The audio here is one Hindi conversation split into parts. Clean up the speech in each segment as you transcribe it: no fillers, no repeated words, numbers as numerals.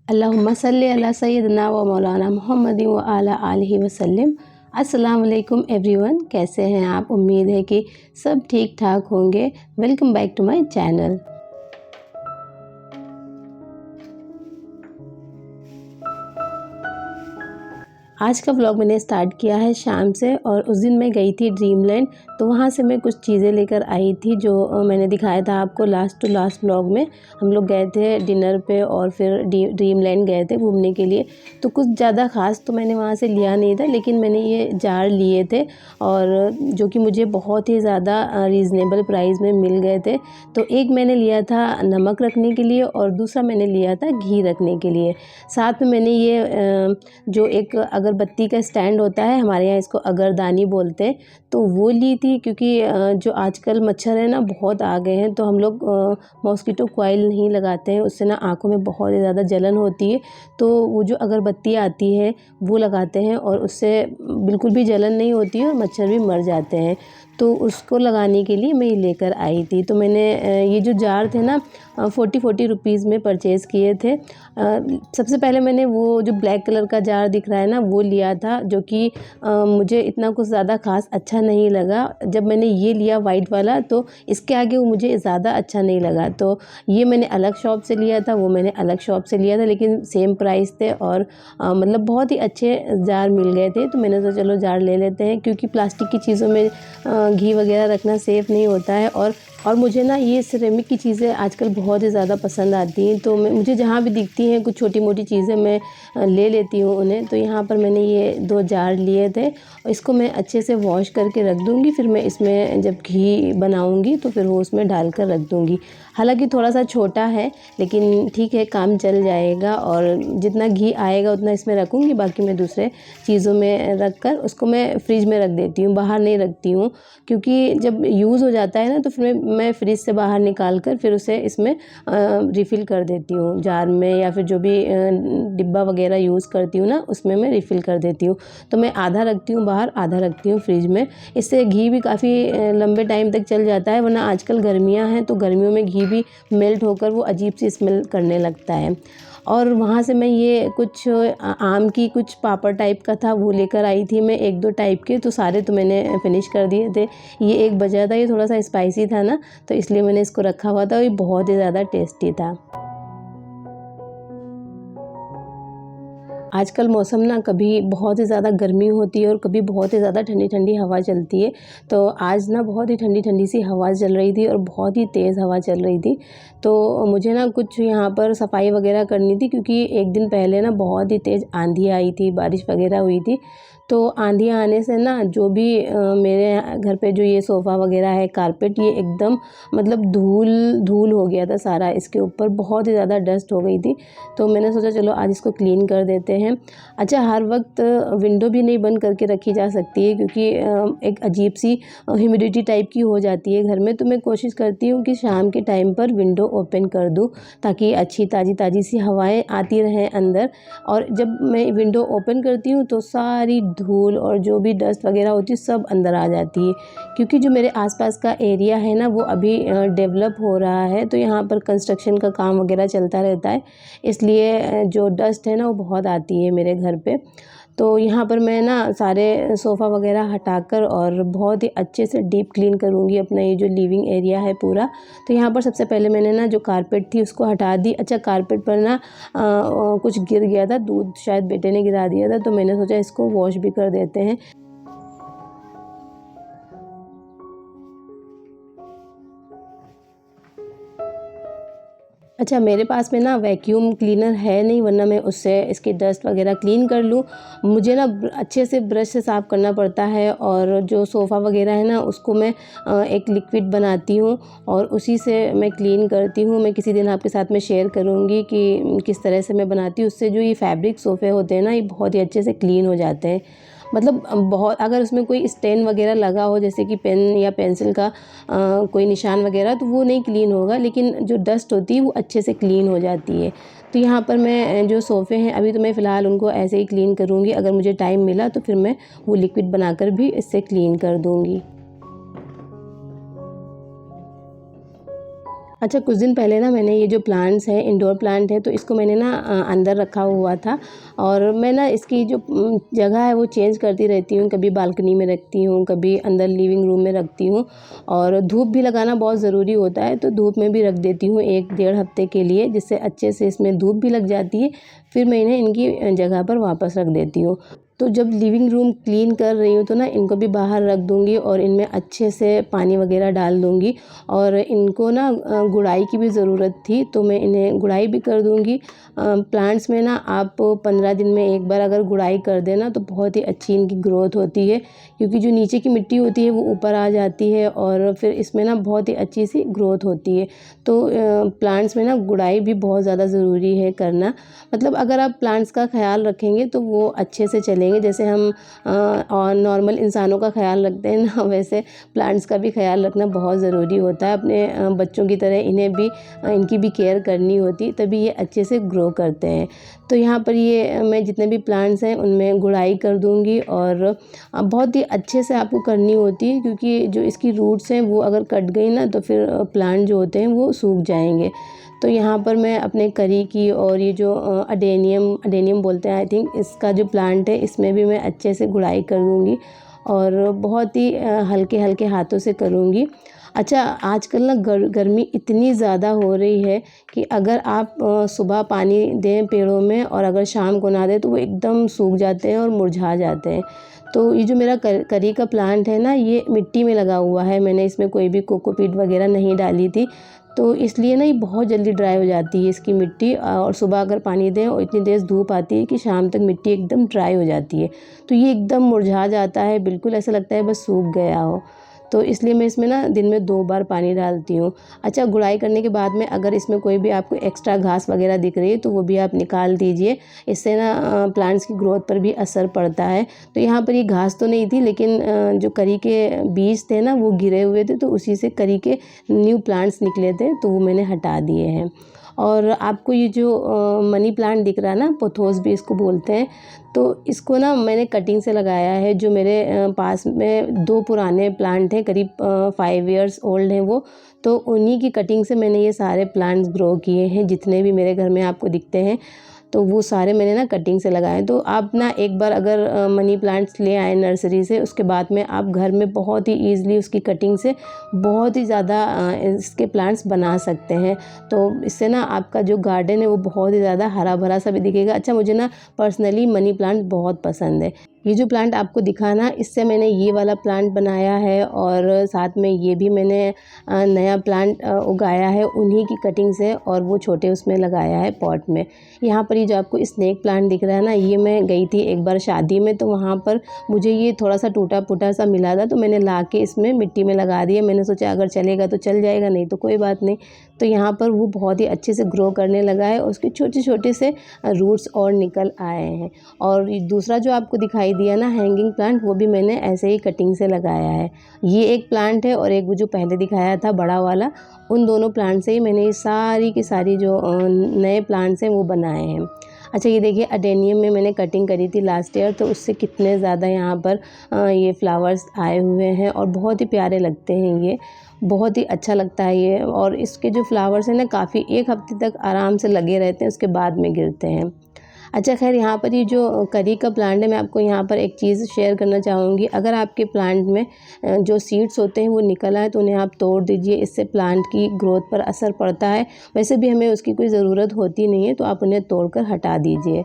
अल्लाहुम्मा सल्ली अला सय्यदना व मौलाना मुहम्मद व आला आलिहि वसल्लम। अस्सलाम वालेकुम एवरीवन, कैसे हैं आप? उम्मीद है कि सब ठीक ठाक होंगे। Welcome back to my channel. आज का व्लॉग मैंने स्टार्ट किया है शाम से, और उस दिन मैं गई थी ड्रीमलैंड। तो वहाँ से मैं कुछ चीज़ें लेकर आई थी जो मैंने दिखाया था आपको लास्ट टू लास्ट व्लॉग में। हम लोग गए थे डिनर पे और फिर ड्रीमलैंड गए थे घूमने के लिए। तो कुछ ज़्यादा ख़ास तो मैंने वहाँ से लिया नहीं था, लेकिन मैंने ये जार लिए थे और जो कि मुझे बहुत ही ज़्यादा रीज़नेबल प्राइस में मिल गए थे। तो एक मैंने लिया था नमक रखने के लिए और दूसरा मैंने लिया था घी रखने के लिए। साथ में मैंने ये जो एक अगरबत्ती का स्टैंड होता है, हमारे यहाँ इसको अगरदानी बोलते हैं, तो वो ली थी। क्योंकि जो आजकल मच्छर है ना बहुत आ गए हैं, तो हम लोग मॉस्किटो कॉइल नहीं लगाते हैं, उससे ना आँखों में बहुत ही ज़्यादा जलन होती है। तो वो जो अगरबत्ती आती है वो लगाते हैं और उससे बिल्कुल भी जलन नहीं होती है और मच्छर भी मर जाते हैं। तो उसको लगाने के लिए मैं ये लेकर आई थी। तो मैंने ये जो जार थे ना 40 रुपीज़ में परचेज़ किए थे। सबसे पहले मैंने वो जो ब्लैक कलर का जार दिख रहा है ना वो लिया था, जो कि मुझे इतना कुछ ज़्यादा ख़ास अच्छा नहीं लगा। जब मैंने ये लिया वाइट वाला, तो इसके आगे वो मुझे ज़्यादा अच्छा नहीं लगा। तो ये मैंने अलग शॉप से लिया था, वो मैंने अलग शॉप से लिया था, लेकिन सेम प्राइस थे और मतलब बहुत ही अच्छे जार मिल गए थे। तो मैंने सोचा चलो जार ले लेते हैं, क्योंकि प्लास्टिक की चीज़ों में घी वगैरह रखना सेफ़ नहीं होता है। और मुझे ना ये सिरेमिक की चीज़ें आजकल बहुत ही ज़्यादा पसंद आती हैं। तो मुझे जहाँ भी दिखती हैं कुछ छोटी मोटी चीज़ें मैं ले लेती हूँ उन्हें। तो यहाँ पर मैंने ये 2 जार लिए थे और इसको मैं अच्छे से वॉश करके रख दूँगी। फिर मैं इसमें जब घी बनाऊँगी तो फिर वो उसमें डाल कर रख दूँगी। हालाँकि थोड़ा सा छोटा है, लेकिन ठीक है, काम चल जाएगा। और जितना घी आएगा उतना इसमें रखूँगी, बाकी मैं दूसरे चीज़ों में रख कर उसको मैं फ्रिज में रख देती हूँ, बाहर नहीं रखती हूँ। क्योंकि जब यूज़ हो जाता है ना तो फिर मैं फ्रिज से बाहर निकाल कर फिर उसे इसमें रिफ़िल कर देती हूँ जार में, या फिर जो भी डिब्बा वगैरह यूज़ करती हूँ ना उसमें मैं रिफ़िल कर देती हूँ। तो मैं आधा रखती हूँ बाहर, आधा रखती हूँ फ्रिज में। इससे घी भी काफ़ी लंबे टाइम तक चल जाता है, वरना आजकल गर्मियाँ हैं तो गर्मियों में घी भी मेल्ट होकर वो अजीब सी स्मेल करने लगता है। और वहाँ से मैं ये कुछ आम की कुछ पापड़ टाइप का था वो लेकर आई थी मैं, 1-2 टाइप के। तो सारे तो मैंने फिनिश कर दिए थे। ये एक बचा था, ये थोड़ा सा स्पाइसी था ना, तो इसलिए मैंने इसको रखा हुआ था और ये बहुत ही ज़्यादा टेस्टी था। आजकल मौसम ना कभी बहुत ही ज़्यादा गर्मी होती है और कभी बहुत ही ज़्यादा ठंडी-ठंडी हवा चलती है। तो आज ना बहुत ही ठंडी-ठंडी सी हवा चल रही थी और बहुत ही तेज़ हवा चल रही थी। तो मुझे ना कुछ यहाँ पर सफाई वगैरह करनी थी, क्योंकि एक दिन पहले ना बहुत ही तेज़ आँधी आई थी, बारिश वगैरह हुई थी। तो आँधी आने से ना जो भी मेरे घर पे जो ये सोफ़ा वगैरह है, कारपेट, ये एकदम मतलब धूल हो गया था सारा, इसके ऊपर बहुत ही ज़्यादा डस्ट हो गई थी। तो मैंने सोचा चलो आज इसको क्लीन कर देते हैं। अच्छा, हर वक्त विंडो भी नहीं बंद करके रखी जा सकती है, क्योंकि एक अजीब सी ह्यूमिडिटी टाइप की हो जाती है घर में। तो मैं कोशिश करती हूँ कि शाम के टाइम पर विंडो ओपन कर दूँ, ताकि अच्छी ताज़ी सी हवाएं आती रहें अंदर। और जब मैं विंडो ओपन करती हूँ तो सारी धूल और जो भी डस्ट वगैरह होती है सब अंदर आ जाती है। क्योंकि जो मेरे आसपास का एरिया है ना वो अभी डेवलप हो रहा है, तो यहाँ पर कंस्ट्रक्शन का काम वगैरह चलता रहता है, इसलिए जो डस्ट है ना वो बहुत आती है मेरे घर पे। तो यहाँ पर मैं ना सारे सोफ़ा वगैरह हटाकर और बहुत ही अच्छे से डीप क्लीन करूँगी अपना ये जो लिविंग एरिया है पूरा। तो यहाँ पर सबसे पहले मैंने ना जो कारपेट थी उसको हटा दी। अच्छा, कारपेट पर ना कुछ गिर गया था, दूध शायद बेटे ने गिरा दिया था, तो मैंने सोचा इसको वॉश भी कर देते हैं। अच्छा, मेरे पास में ना वैक्यूम क्लीनर है नहीं, वरना मैं उससे इसकी डस्ट वगैरह क्लीन कर लूँ। मुझे ना अच्छे से ब्रश से साफ़ करना पड़ता है, और जो सोफ़ा वगैरह है ना उसको मैं एक लिक्विड बनाती हूँ और उसी से मैं क्लीन करती हूँ। मैं किसी दिन आपके साथ में शेयर करूँगी कि किस तरह से मैं बनाती हूँ। उससे जो ये फैब्रिक सोफ़े होते हैं ना ये बहुत ही अच्छे से क्लीन हो जाते हैं। मतलब बहुत, अगर उसमें कोई स्टेन वगैरह लगा हो, जैसे कि पेन या पेंसिल का कोई निशान वगैरह, तो वो नहीं क्लीन होगा, लेकिन जो डस्ट होती है वो अच्छे से क्लीन हो जाती है। तो यहाँ पर मैं जो सोफ़े हैं अभी तो मैं फ़िलहाल उनको ऐसे ही क्लीन करूँगी। अगर मुझे टाइम मिला तो फिर मैं वो लिक्विड बनाकर भी इससे क्लीन कर दूँगी। अच्छा, कुछ दिन पहले ना मैंने ये जो प्लांट्स हैं, इंडोर प्लांट है, तो इसको मैंने ना अंदर रखा हुआ था। और मैं ना इसकी जो जगह है वो चेंज करती रहती हूँ, कभी बालकनी में रखती हूँ, कभी अंदर लिविंग रूम में रखती हूँ। और धूप भी लगाना बहुत ज़रूरी होता है, तो धूप में भी रख देती हूँ 1 डेढ़ हफ्ते के लिए, जिससे अच्छे से इसमें धूप भी लग जाती है। फिर मैं इन्हें इनकी जगह पर वापस रख देती हूँ। तो जब लिविंग रूम क्लीन कर रही हूँ तो ना इनको भी बाहर रख दूँगी और इनमें अच्छे से पानी वगैरह डाल दूँगी। और इनको ना गुड़ाई की भी ज़रूरत थी, तो मैं इन्हें गुड़ाई भी कर दूँगी। प्लांट्स में ना आप 15 दिन में एक बार अगर गुड़ाई कर दें ना, तो बहुत ही अच्छी इनकी ग्रोथ होती है, क्योंकि जो नीचे की मिट्टी होती है वो ऊपर आ जाती है और फिर इसमें ना बहुत ही अच्छी सी ग्रोथ होती है। तो प्लांट्स में ना गुड़ाई भी बहुत ज़्यादा ज़रूरी है करना। मतलब अगर आप प्लांट्स का ख़्याल रखेंगे तो वो अच्छे से चलेंगे। जैसे हम और नॉर्मल इंसानों का ख़्याल रखते हैं ना, वैसे प्लांट्स का भी ख़्याल रखना बहुत ज़रूरी होता है। अपने बच्चों की तरह इन्हें भी इनकी भी केयर करनी होती, तभी ये अच्छे से ग्रो करते हैं। तो यहाँ पर ये मैं जितने भी प्लांट्स हैं उनमें गुड़ाई कर दूँगी। और बहुत ही अच्छे से आपको करनी होती है, क्योंकि जो इसकी रूट्स हैं वो अगर कट गई ना, तो फिर प्लांट जो होते हैं वो सूख जाएंगे। तो यहाँ पर मैं अपने करी की और ये जो अडेनियम बोलते हैं आई थिंक, इसका जो प्लांट है इसमें भी मैं अच्छे से गुड़ाई कर दूँगी और बहुत ही हल्के-हल्के हाथों से करूँगी। अच्छा, आजकल ना गर्मी इतनी ज़्यादा हो रही है कि अगर आप सुबह पानी दें पेड़ों में और अगर शाम को ना दें तो वो एकदम सूख जाते हैं और मुरझा जाते हैं। तो ये जो मेरा करी का प्लांट है ना, ये मिट्टी में लगा हुआ है, मैंने इसमें कोई भी कोकोपीट वगैरह नहीं डाली थी। तो इसलिए ना ये बहुत जल्दी ड्राई हो जाती है इसकी मिट्टी। और सुबह अगर पानी दें और इतनी तेज़ धूप आती है कि शाम तक मिट्टी एकदम ड्राई हो जाती है। तो ये एकदम मुरझा जाता है, बिल्कुल ऐसा लगता है बस सूख गया हो। तो इसलिए मैं इसमें ना दिन में 2 बार पानी डालती हूँ। अच्छा, गुड़ाई करने के बाद में अगर इसमें कोई भी आपको एक्स्ट्रा घास वगैरह दिख रही है तो वो भी आप निकाल दीजिए। इससे ना प्लांट्स की ग्रोथ पर भी असर पड़ता है। तो यहाँ पर ये घास तो नहीं थी, लेकिन जो करी के बीज थे ना वो गिरे हुए थे, तो उसी से करी के न्यू प्लांट्स निकले थे, तो वो मैंने हटा दिए हैं। और आपको ये जो मनी प्लांट दिख रहा है ना, पोथोस भी इसको बोलते हैं, तो इसको ना मैंने कटिंग से लगाया है। जो मेरे पास में 2 पुराने प्लांट हैं, करीब 5 इयर्स ओल्ड हैं वो, तो उन्हीं की कटिंग से मैंने ये सारे प्लांट्स ग्रो किए हैं, जितने भी मेरे घर में आपको दिखते हैं। तो वो सारे मैंने ना कटिंग से लगाए। तो आप ना एक बार अगर मनी प्लांट्स ले आएँ नर्सरी से, उसके बाद में आप घर में बहुत ही ईज़िली उसकी कटिंग से बहुत ही ज़्यादा इसके प्लांट्स बना सकते हैं। तो इससे ना आपका जो गार्डन है वो बहुत ही ज़्यादा हरा-भरा सा भी दिखेगा। अच्छा, मुझे ना पर्सनली मनी प्लांट बहुत पसंद है। ये जो प्लांट आपको दिखा ना, इससे मैंने ये वाला प्लांट बनाया है और साथ में ये भी मैंने नया प्लांट उगाया है उन्हीं की कटिंग से, और वो छोटे उसमें लगाया है पॉट में। यहाँ पर ये जो आपको स्नेक प्लांट दिख रहा है ना, ये मैं गई थी एक बार शादी में, तो वहाँ पर मुझे ये थोड़ा-सा टूटा-फूटा सा मिला था, तो मैंने लाके इसमें मिट्टी में लगा दिया। मैंने सोचा अगर चलेगा तो चल जाएगा, नहीं तो कोई बात नहीं। तो यहाँ पर वो बहुत ही अच्छे से ग्रो करने लगा है और उसके छोटे-छोटे से रूट्स और निकल आए हैं। और ये दूसरा जो आपको दिखाई दिया ना हैंगिंग प्लांट, वो भी मैंने ऐसे ही कटिंग से लगाया है। ये एक प्लांट है और एक वो जो पहले दिखाया था बड़ा वाला, उन दोनों प्लांट से ही मैंने ये सारी की सारी जो नए प्लांट्स हैं वो बनाए हैं। अच्छा, ये देखिए अडेनियम में मैंने कटिंग करी थी लास्ट ईयर, तो उससे कितने ज़्यादा यहाँ पर ये फ्लावर्स आए हुए हैं और बहुत ही प्यारे लगते हैं ये। बहुत ही अच्छा लगता है ये, और इसके जो फ्लावर्स हैं ना काफ़ी 1 हफ्ते तक आराम से लगे रहते हैं, उसके बाद में गिरते हैं। अच्छा, ख़ैर यहाँ पर ये जो करी का प्लांट है, मैं आपको यहाँ पर एक चीज़ शेयर करना चाहूँगी। अगर आपके प्लांट में जो सीड्स होते हैं वो निकल आए तो उन्हें आप तोड़ दीजिए, इससे प्लांट की ग्रोथ पर असर पड़ता है। वैसे भी हमें उसकी कोई ज़रूरत होती नहीं है, तो आप उन्हें तोड़कर हटा दीजिए।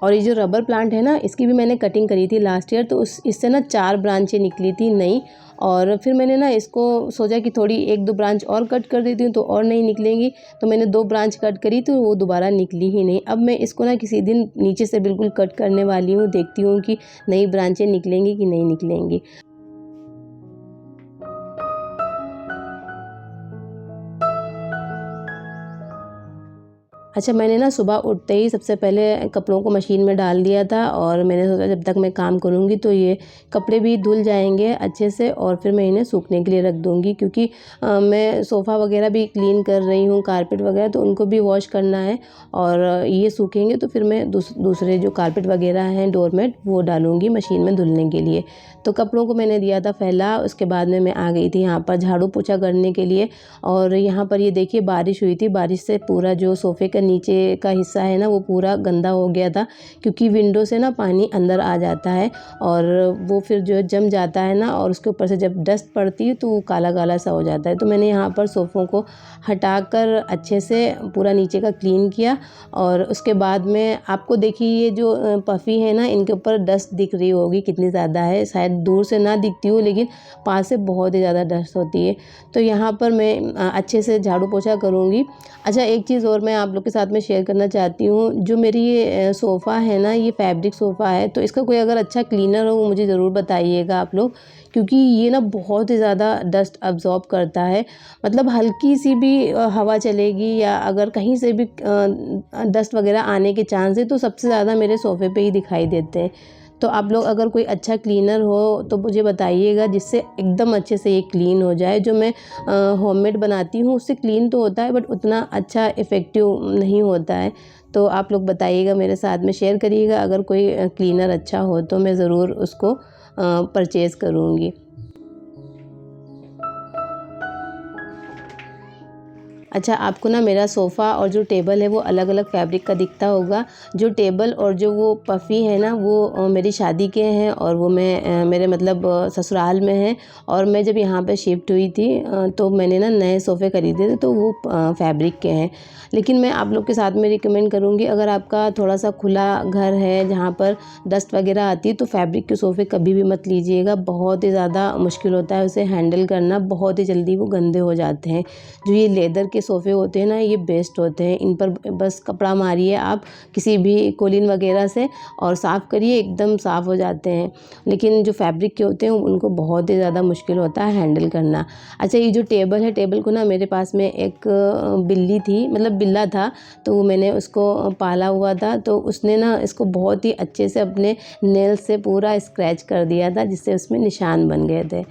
और ये जो रबर प्लांट है ना, इसकी भी मैंने कटिंग करी थी लास्ट ईयर, तो इससे ना 4 ब्रांचें निकली थी नई। और फिर मैंने ना इसको सोचा कि थोड़ी 1-2 ब्रांच और कट कर देती हूँ तो और नहीं निकलेंगी, तो मैंने 2 ब्रांच कट करी तो वो दोबारा निकली ही नहीं। अब मैं इसको ना किसी दिन नीचे से बिल्कुल कट करने वाली हूँ, देखती हूँ कि नई ब्रांचें निकलेंगी कि नहीं निकलेंगी। अच्छा, मैंने ना सुबह उठते ही सबसे पहले कपड़ों को मशीन में डाल दिया था और मैंने सोचा जब तक मैं काम करूँगी तो ये कपड़े भी धुल जाएंगे अच्छे से और फिर मैं इन्हें सूखने के लिए रख दूँगी, क्योंकि मैं सोफ़ा वगैरह भी क्लीन कर रही हूँ, कारपेट वगैरह, तो उनको भी वॉश करना है और ये सूखेंगे तो फिर मैं दूसरे जो कारपेट वगैरह हैं, डोरमेट, वो डालूँगी मशीन में धुलने के लिए। तो कपड़ों को मैंने दिया था फैला, उसके बाद में मैं आ गई थी यहाँ पर झाड़ू पोछा करने के लिए। और यहाँ पर ये देखिए बारिश हुई थी, बारिश से पूरा जो सोफ़े का नीचे का हिस्सा है ना वो पूरा गंदा हो गया था, क्योंकि विंडो से ना पानी अंदर आ जाता है और वो फिर जो जम जाता है ना, और उसके ऊपर से जब डस्ट पड़ती है तो वो काला काला सा हो जाता है। तो मैंने यहाँ पर सोफ़ों को हटाकर अच्छे से पूरा नीचे का क्लीन किया और उसके बाद में आपको देखिए ये जो पफ़ी है ना, इनके ऊपर डस्ट दिख रही होगी कितनी ज़्यादा है, शायद दूर से ना दिखती हो लेकिन पास से बहुत ही ज़्यादा डस्ट होती है। तो यहाँ पर मैं अच्छे से झाड़ू पोछा करूँगी। अच्छा, एक चीज़ और मैं आप लोग के साथ में शेयर करना चाहती हूँ, जो मेरी ये सोफ़ा है ना, ये फैब्रिक सोफ़ा है, तो इसका कोई अगर अच्छा क्लीनर हो वो मुझे ज़रूर बताइएगा आप लोग, क्योंकि ये ना बहुत ही ज़्यादा डस्ट अब्ज़ॉर्ब करता है। मतलब हल्की सी भी हवा चलेगी या अगर कहीं से भी डस्ट वगैरह आने के चांस है तो सबसे ज़्यादा मेरे सोफ़े पे ही दिखाई देते हैं। तो आप लोग अगर कोई अच्छा क्लीनर हो तो मुझे बताइएगा, जिससे एकदम अच्छे से ये क्लीन हो जाए। जो मैं होममेड बनाती हूँ उससे क्लीन तो होता है बट उतना अच्छा इफ़ेक्टिव नहीं होता है। तो आप लोग बताइएगा, मेरे साथ में शेयर करिएगा, अगर कोई क्लीनर अच्छा हो तो मैं ज़रूर उसको परचेज़ करूँगी। अच्छा, आपको ना मेरा सोफ़ा और जो टेबल है वो अलग-अलग फैब्रिक का दिखता होगा। जो टेबल और जो वो पफ़ी है ना वो मेरी शादी के हैं और वो मैं मेरे मतलब ससुराल में हैं। और मैं जब यहाँ पे शिफ्ट हुई थी तो मैंने ना नए सोफ़े खरीदे थे, तो वो फैब्रिक के हैं। लेकिन मैं आप लोग के साथ में रिकमेंड करूँगी, अगर आपका थोड़ा-सा खुला घर है जहाँ पर डस्ट वग़ैरह आती है तो फैब्रिक के सोफ़े कभी भी मत लीजिएगा। बहुत ही ज़्यादा मुश्किल होता है उसे हैंडल करना, बहुत ही जल्दी वो गंदे हो जाते हैं। जो ये लेदर के सोफ़े होते हैं ना, ये बेस्ट होते हैं। इन पर बस कपड़ा मारिए आप किसी भी कोलिन वगैरह से और साफ़ करिए, एकदम साफ़ हो जाते हैं। लेकिन जो फैब्रिक के होते हैं उनको बहुत ही ज़्यादा मुश्किल होता है हैंडल करना। अच्छा, ये जो टेबल है, टेबल को ना मेरे पास में एक बिल्ली थी, मतलब बिल्ला था, तो वो मैंने उसको पाला हुआ था, तो उसने ना इसको बहुत ही अच्छे से अपने नेल से पूरा स्क्रैच कर दिया था, जिससे उसमें निशान बन गए थे।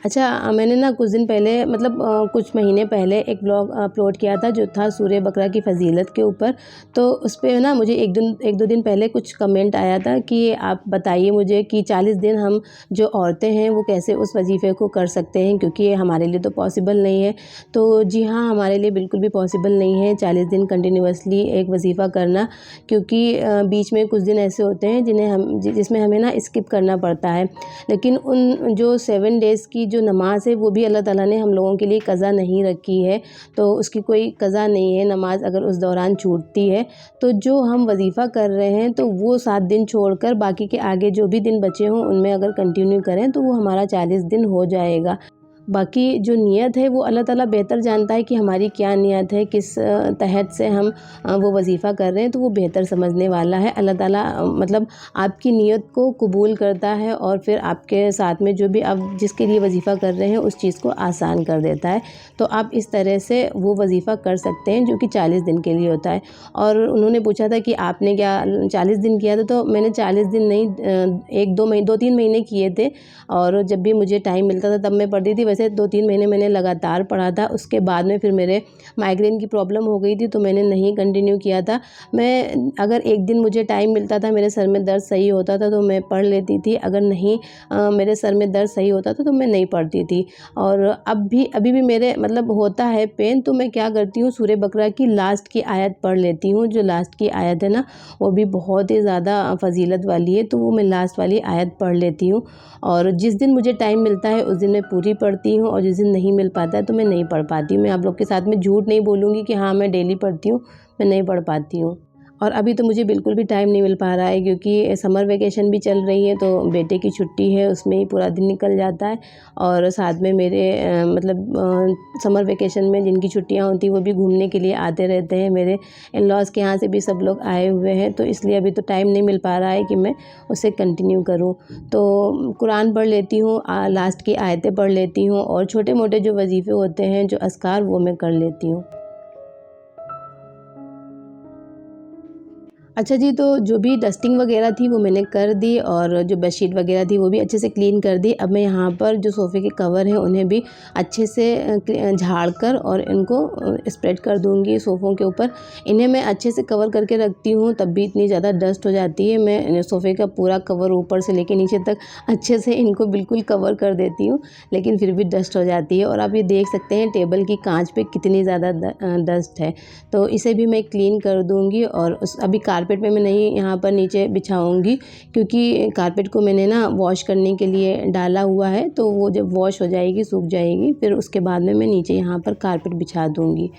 अच्छा, मैंने ना कुछ दिन पहले मतलब कुछ महीने पहले एक ब्लॉग अपलोड किया था जो था सूरे बकरा की फ़ज़ीलत के ऊपर। तो उस पे ना मुझे 1-2 दिन पहले कुछ कमेंट आया था कि आप बताइए मुझे कि 40 दिन हम जो औरतें हैं वो कैसे उस वज़ीफ़े को कर सकते हैं, क्योंकि ये हमारे लिए तो पॉसिबल नहीं है। तो जी हाँ, हमारे लिए बिल्कुल भी पॉसिबल नहीं है 40 दिन कंटिन्यूअसली एक वज़ीफ़ा करना, क्योंकि बीच में कुछ दिन ऐसे होते हैं जिसमें हमें ना स्किप करना पड़ता है। लेकिन उन जो 7 डेज़ की जो नमाज़ है वो भी अल्लाह ताला ने हम लोगों के लिए क़ज़ा नहीं रखी है, तो उसकी कोई क़ज़ा नहीं है नमाज़ अगर उस दौरान छूटती है। तो जो हम वज़ीफ़ा कर रहे हैं तो वो 7 दिन छोड़कर बाकी के आगे जो भी दिन बचे हों उनमें अगर कंटिन्यू करें तो वो हमारा 40 दिन हो जाएगा। बाकी जो नियत है वो अल्लाह ताला बेहतर जानता है कि हमारी क्या नियत है, किस तहत से हम वो वज़ीफ़ा कर रहे हैं, तो वो बेहतर समझने वाला है। अल्लाह ताला मतलब आपकी नियत को कबूल करता है और फिर आपके साथ में जो भी आप जिसके लिए वज़ीफ़ा कर रहे हैं उस चीज़ को आसान कर देता है। तो आप इस तरह से वो वज़ीफ़ा कर सकते हैं जो कि 40 दिन के लिए होता है। और उन्होंने पूछा था कि आपने क्या 40 दिन किया था, तो मैंने 40 दिन नहीं 2-3 महीने किए थे और जब भी मुझे टाइम मिलता था तब मैं पढ़ती थी। वैसे 2-3 महीने मैंने लगातार पढ़ा था, उसके बाद में फिर मेरे माइग्रेन की प्रॉब्लम हो गई थी तो मैंने नहीं कंटिन्यू किया था। मैं अगर एक दिन मुझे टाइम मिलता था, मेरे सर में दर्द सही होता था तो मैं पढ़ लेती थी, अगर नहीं मेरे सर में दर्द सही होता था तो मैं नहीं पढ़ती थी। और अभी भी मेरे मतलब होता है पेन, तो मैं क्या करती हूँ, सूरे बकरा की लास्ट की आयत पढ़ लेती हूँ। जो लास्ट की आयत है ना वो भी बहुत ही ज़्यादा फ़जीलत वाली है, तो वो मैं लास्ट वाली आयत पढ़ लेती हूँ। और जिस दिन मुझे टाइम मिलता है उस दिन मैं पूरी पढ़ती हूँ और जिस दिन नहीं मिल पाता है तो मैं नहीं पढ़ पाती हूँ। मैं आप लोग के साथ में झूठ नहीं बोलूँगी कि हाँ मैं डेली पढ़ती हूँ, मैं नहीं पढ़ पाती हूँ। और अभी तो मुझे बिल्कुल भी टाइम नहीं मिल पा रहा है क्योंकि समर वेकेशन भी चल रही है, तो बेटे की छुट्टी है, उसमें ही पूरा दिन निकल जाता है। और साथ में मेरे समर वेकेशन में जिनकी छुट्टियां होती हैं वो भी घूमने के लिए आते रहते हैं। मेरे इन लॉज़ के यहाँ से भी सब लोग आए हुए हैं, तो इसलिए अभी तो टाइम नहीं मिल पा रहा है कि मैं उसे कंटिन्यू करूँ। तो कुरान पढ़ लेती हूँ, लास्ट की आयतें पढ़ लेती हूँ, और छोटे मोटे जो वजीफ़े होते हैं, जो अज़कार, वो मैं कर लेती हूँ। अच्छा जी, तो जो भी डस्टिंग वगैरह थी वो मैंने कर दी, और जो बेडशीट वगैरह थी वो भी अच्छे से क्लीन कर दी। अब मैं यहाँ पर जो सोफ़े के कवर हैं उन्हें भी अच्छे से झाड़ कर और इनको स्प्रेड कर दूँगी सोफ़ों के ऊपर। इन्हें मैं अच्छे से कवर करके रखती हूँ, तब भी इतनी ज़्यादा डस्ट हो जाती है। मैं सोफ़े का पूरा कवर ऊपर से लेके नीचे तक अच्छे से इनको बिल्कुल कवर कर देती हूँ, लेकिन फिर भी डस्ट हो जाती है। और आप ये देख सकते हैं टेबल की काँच पे कितनी ज़्यादा डस्ट है, तो इसे भी मैं क्लीन कर दूँगी। और अभी कारपेट में मैं नहीं यहाँ पर नीचे बिछाऊँगी, क्योंकि कारपेट को मैंने ना वॉश करने के लिए डाला हुआ है, तो वो जब वॉश हो जाएगी, सूख जाएगी, फिर उसके बाद में मैं नीचे यहाँ पर कारपेट बिछा दूँगी।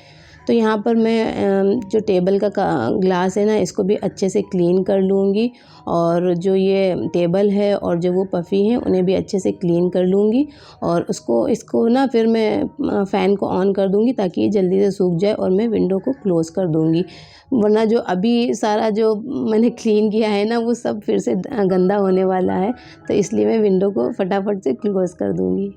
तो यहाँ पर मैं जो टेबल का ग्लास है ना, इसको भी अच्छे से क्लीन कर लूँगी, और जो ये टेबल है और जो वो पफ़ी हैं उन्हें भी अच्छे से क्लीन कर लूँगी। और इसको ना फिर मैं फ़ैन को ऑन कर दूँगी ताकि ये जल्दी से सूख जाए, और मैं विंडो को क्लोज़ कर दूँगी। वरना जो अभी सारा जो मैंने क्लीन किया है ना, वो सब फिर से गंदा होने वाला है, तो इसलिए मैं विंडो को फटाफट से क्लोज़ कर दूँगी।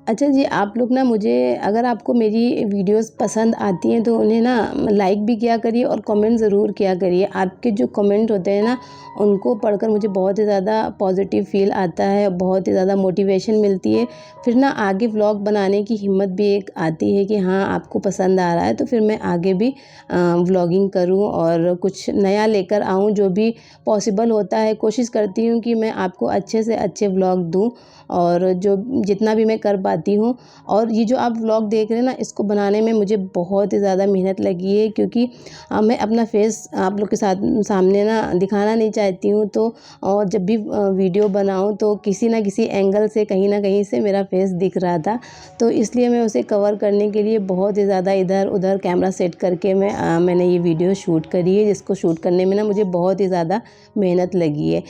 अच्छा जी, आप लोग ना मुझे, अगर आपको मेरी वीडियोस पसंद आती हैं तो उन्हें ना लाइक भी किया करिए और कमेंट ज़रूर किया करिए। आपके जो कमेंट होते हैं ना, उनको पढ़कर मुझे बहुत ही ज़्यादा पॉजिटिव फ़ील आता है, बहुत ही ज़्यादा मोटिवेशन मिलती है। फिर ना आगे व्लॉग बनाने की हिम्मत भी एक आती है कि हाँ, आपको पसंद आ रहा है, तो फिर मैं आगे भी व्लॉगिंग करूँ और कुछ नया लेकर आऊँ। जो भी पॉसिबल होता है, कोशिश करती हूँ कि मैं आपको अच्छे से अच्छे व्लॉग दूँ, और जो जितना भी मैं कर पाती हूँ। और ये जो आप व्लॉग देख रहे हैं ना, इसको बनाने में मुझे बहुत ही ज़्यादा मेहनत लगी है, क्योंकि मैं अपना फेस आप लोग के साथ सामने ना दिखाना नहीं चाहती हूँ। तो और जब भी वीडियो बनाऊँ तो किसी ना किसी एंगल से, कहीं ना कहीं से मेरा फेस दिख रहा था, तो इसलिए मैं उसे कवर करने के लिए बहुत ही ज़्यादा इधर उधर कैमरा सेट करके मैंने ये वीडियो शूट करी है, जिसको शूट करने में ना मुझे बहुत ही ज़्यादा मेहनत लगी है।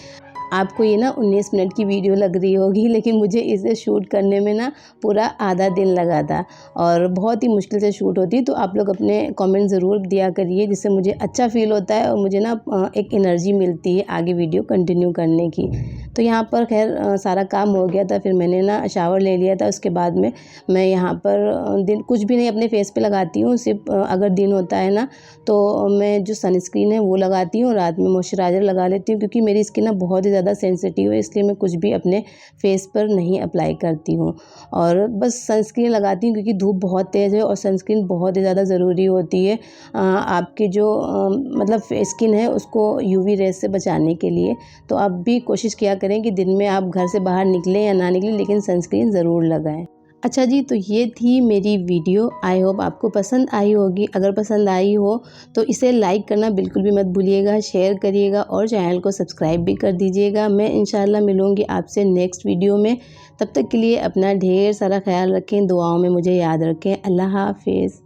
आपको ये ना 19 मिनट की वीडियो लग रही होगी, लेकिन मुझे इसे शूट करने में ना पूरा आधा दिन लगा था, और बहुत ही मुश्किल से शूट होती। तो आप लोग अपने कमेंट ज़रूर दिया करिए, जिससे मुझे अच्छा फ़ील होता है और मुझे ना एक एनर्जी मिलती है आगे वीडियो कंटिन्यू करने की। तो यहाँ पर खैर सारा काम हो गया था, फिर मैंने ना शावर ले लिया था। उसके बाद में मैं यहाँ पर दिन कुछ भी नहीं अपने फेस पे लगाती हूँ, सिर्फ अगर दिन होता है ना, तो मैं जो सनस्क्रीन है वो लगाती हूँ, रात में मॉइस्चराइज़र लगा लेती हूँ, क्योंकि मेरी स्किन ना बहुत ही ज़्यादा सेंसिटिव है, इसलिए मैं कुछ भी अपने फेस पर नहीं अप्लाई करती हूँ। और बस सनस्क्रीन लगाती हूँ, क्योंकि धूप बहुत तेज़ है और सनस्क्रीन बहुत ही ज़्यादा ज़रूरी होती है आपकी जो मतलब स्किन है उसको यूवी रेज से बचाने के लिए। तो आप भी कोशिश किया करें कि दिन में आप घर से बाहर निकलें या ना निकलें, लेकिन सनस्क्रीन ज़रूर लगाएं। अच्छा जी, तो ये थी मेरी वीडियो। आई होप आपको पसंद आई होगी। अगर पसंद आई हो तो इसे लाइक करना बिल्कुल भी मत भूलिएगा, शेयर करिएगा और चैनल को सब्सक्राइब भी कर दीजिएगा। मैं इंशाल्लाह मिलूँगी आपसे नेक्स्ट वीडियो में। तब तक के लिए अपना ढेर सारा ख्याल रखें, दुआओं में मुझे याद रखें। अल्लाह हाफ़िज़।